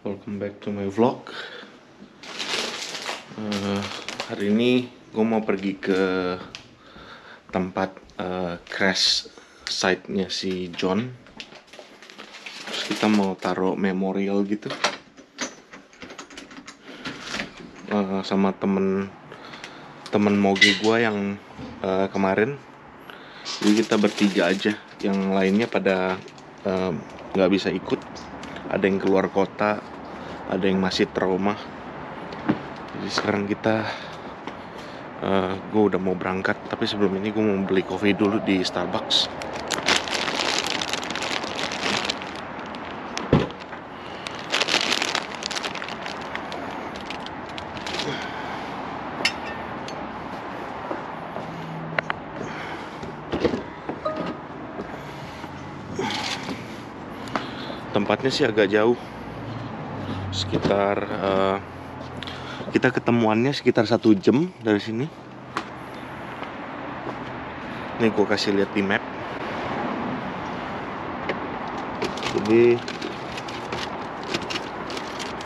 Welcome back to my vlog. Hari ini gue mau pergi ke tempat crash site-nya si John. Terus kita mau taruh memorial gitu sama temen moge gue yang kemarin. Jadi kita bertiga aja, yang lainnya pada nggak bisa ikut. Ada yang keluar kota, ada yang masih trauma. Jadi sekarang gue udah mau berangkat, tapi sebelum ini gue mau beli kopi dulu di Starbucks. Tempatnya sih agak jauh, sekitar kita ketemuannya sekitar 1 jam dari sini. Nih gue kasih lihat di map. Jadi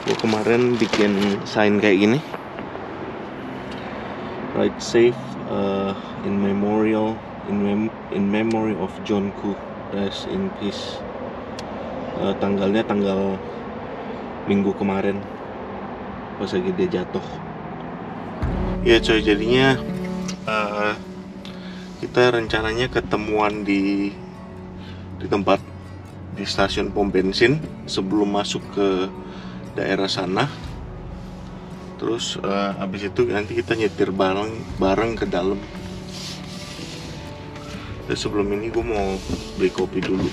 gue kemarin bikin sign kayak gini, ride safe in memory of John Koo, rest in peace. Tanggalnya tanggal minggu kemarin pas lagi dia jatuh. Ya coy, jadinya kita rencananya ketemuan di tempat, di stasiun pom bensin sebelum masuk ke daerah sana. Terus habis itu nanti kita nyetir bareng ke dalam. Dan sebelum ini gue mau beli kopi dulu.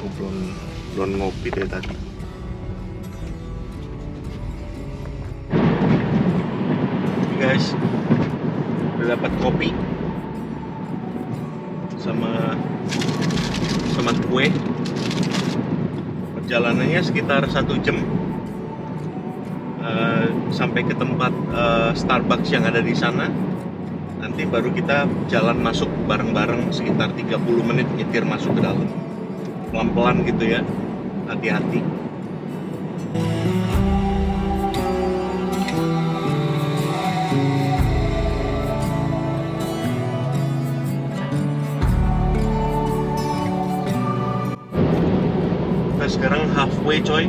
Gue belum ngopi dari tadi. Guys, udah dapat kopi sama kue. Perjalanannya sekitar 1 jam sampai ke tempat Starbucks yang ada di sana. Nanti baru kita jalan masuk bareng-bareng sekitar 30 menit nyetir masuk ke dalam. Pelan-pelan gitu ya, hati-hati. Kita sekarang halfway coy.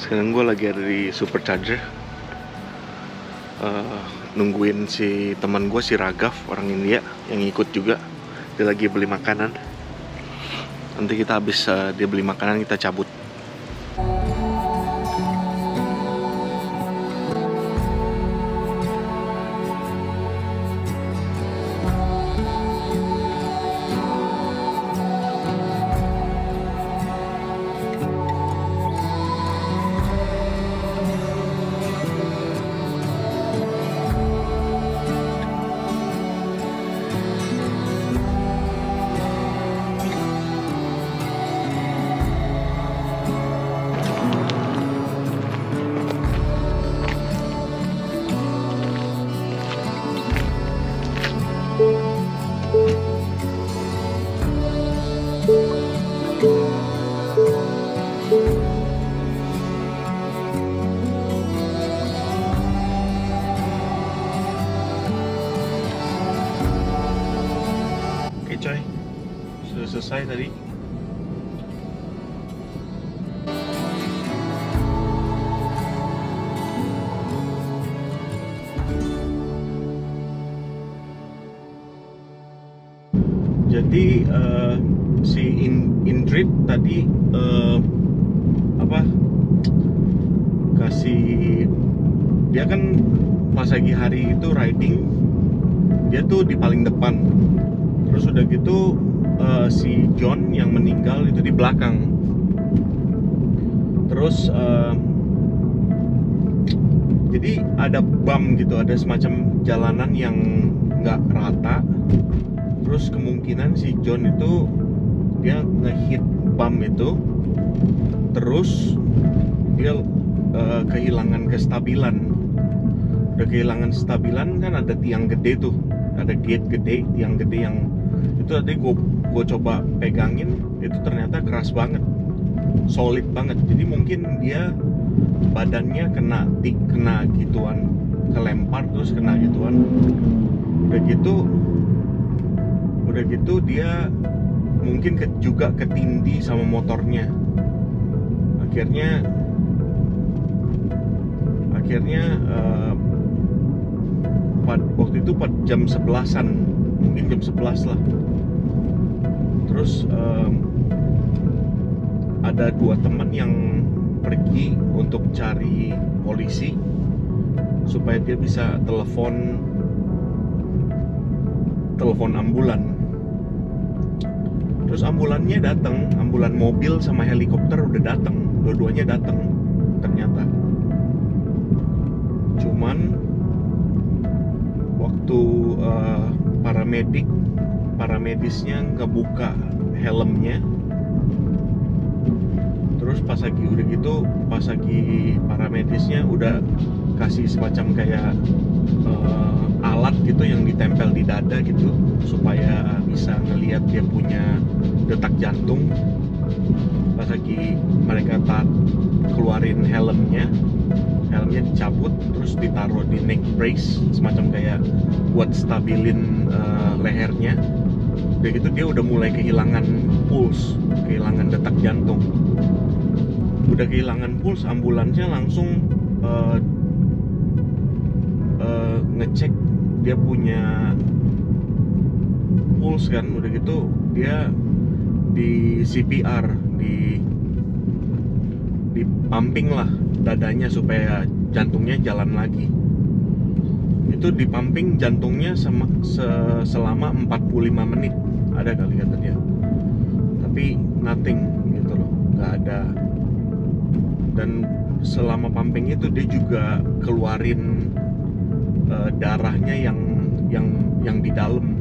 Sekarang gue lagi ada di Supercharger, nungguin si teman gue, si Raghav, orang India yang ikut juga. Dia lagi beli makanan. Nanti kita habis dia beli makanan, kita cabut. Oke coy, sudah selesai tadi. Jadi si Indrit tadi dia kan pas lagi hari itu riding, dia tuh di paling depan. Terus udah gitu si John yang meninggal itu di belakang. Terus jadi ada bump gitu, ada semacam jalanan yang nggak rata. Terus kemungkinan si John itu dia ngehit bump itu, terus dia kehilangan kestabilan. Udah kehilangan kestabilan kan, ada tiang gede tuh, ada gate gede, tiang gede yang itu tadi gue coba pegangin, itu ternyata keras banget, solid banget. Jadi mungkin dia badannya kena gituan, kelempar terus kena gituan. Udah gitu dia mungkin juga ketindih sama motornya. Akhirnya waktu itu jam 11-an, mungkin jam 11 lah. Terus ada dua teman yang pergi untuk cari polisi supaya dia bisa telepon ambulan. Terus ambulannya datang, ambulan mobil sama helikopter udah datang, dua-duanya datang ternyata. Cuman waktu paramedisnya ngebuka helmnya, terus pas lagi paramedisnya udah kasih semacam kayak alat gitu yang ditempel di dada gitu supaya bisa ngelihat dia punya detak jantung. Pas lagi mereka keluarin helmnya dicabut, terus ditaruh di neck brace, semacam kayak buat stabilin lehernya. Udah gitu dia udah mulai kehilangan pulse, kehilangan detak jantung. Udah kehilangan pulse, ambulansnya langsung ngecek dia punya pulse kan. Udah gitu dia di CPR, di pumping lah dadanya supaya jantungnya jalan lagi. Itu di pumping jantungnya selama 45 menit ada kali kata dia, tapi nothing gitu loh, nggak ada. Dan selama pumping itu dia juga keluarin darahnya yang di dalam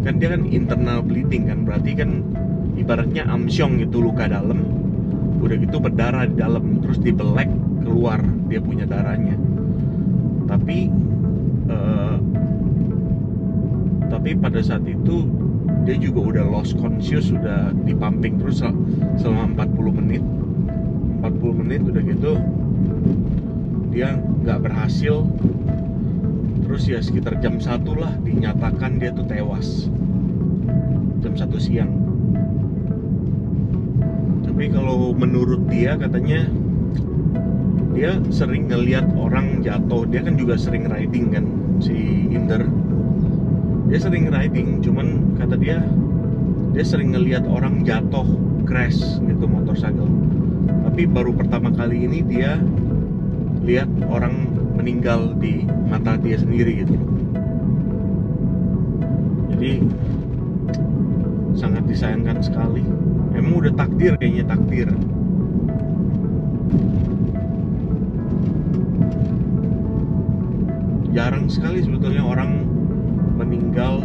kan. Dia kan internal bleeding kan, berarti kan ibaratnya amsyong gitu, luka dalam. Udah gitu berdarah di dalam, terus dibelek keluar dia punya darahnya. Tapi pada saat itu dia juga udah lost conscious, udah di pumping terus selama 40 menit. Udah gitu dia nggak berhasil. Terus ya sekitar jam 1 lah dinyatakan dia tuh tewas, jam 1 siang. Tapi kalau menurut dia, katanya dia sering ngelihat orang jatuh. Dia kan juga sering riding kan, si Inder. Dia sering riding, cuman kata dia sering ngelihat orang jatuh, crash gitu motorcycle. Tapi baru pertama kali ini dia lihat orang meninggal di mata dia sendiri gitu. Jadi sangat disayangkan sekali. Emang udah takdir, kayaknya takdir. Jarang sekali sebetulnya orang meninggal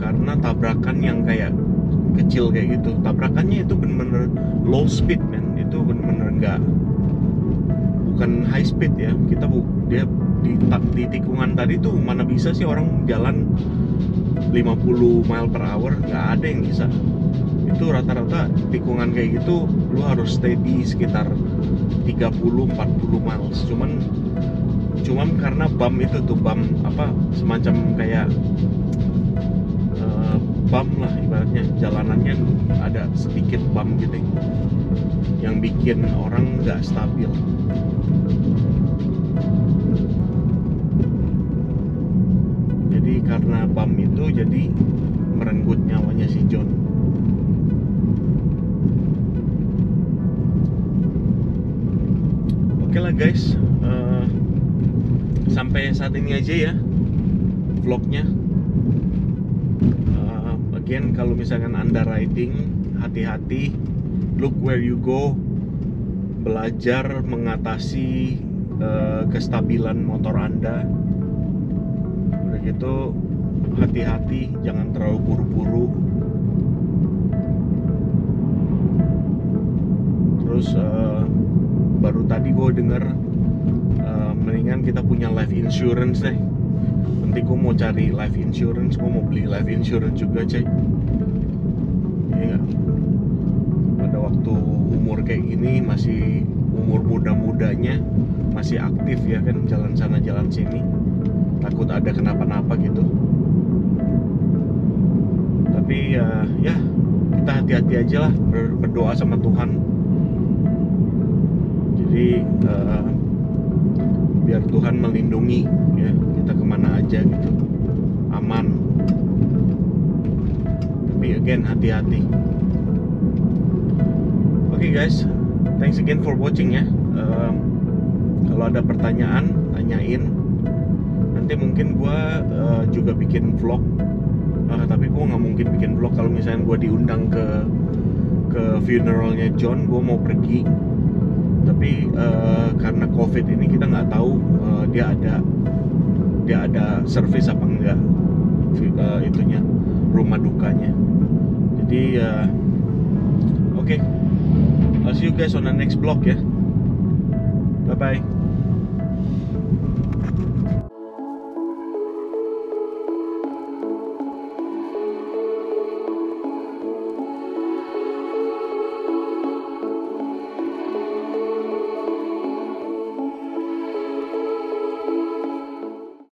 karena tabrakan yang kayak kecil kayak gitu. Tabrakannya itu bener-bener low speed man, itu bener-bener bukan high speed ya. Dia di tikungan tadi tuh mana bisa sih orang jalan 50 mile per hour, nggak ada yang bisa. Itu rata-rata tikungan kayak gitu lu harus steady sekitar 30-40 miles. Cuman karena bump itu tuh, bump apa, semacam kayak bump lah ibaratnya, jalanannya ada sedikit bump gitu yang bikin orang nggak stabil. Jadi karena bump itu jadi merenggut nyawanya si John. Oke lah guys, sampai saat ini aja ya vlognya. Again, kalau misalkan Anda riding, hati-hati, look where you go, belajar mengatasi kestabilan motor Anda. Udah gitu, hati-hati, jangan terlalu buru-buru. Terus baru tadi gue denger mendingan kita punya life insurance deh. Nanti gue mau cari life insurance, gue mau beli life insurance juga, cek. Iya, pada waktu umur kayak gini, masih umur muda-mudanya, masih aktif ya kan, jalan sana jalan sini, takut ada kenapa-napa gitu. Tapi ya kita hati-hati aja lah, berdoa sama Tuhan. Jadi biar Tuhan melindungi ya kita kemana aja gitu, aman. Tapi again, hati-hati. Oke guys, thanks again for watching ya. Kalau ada pertanyaan, tanyain. Nanti mungkin gue juga bikin vlog, tapi gue nggak mungkin bikin vlog kalau misalnya gue diundang ke funeralnya John. Gue mau pergi, tapi karena COVID ini kita nggak tahu dia ada service apa enggak, itunya, rumah dukanya. Jadi oke, I'll see you guys on the next vlog ya. Bye bye.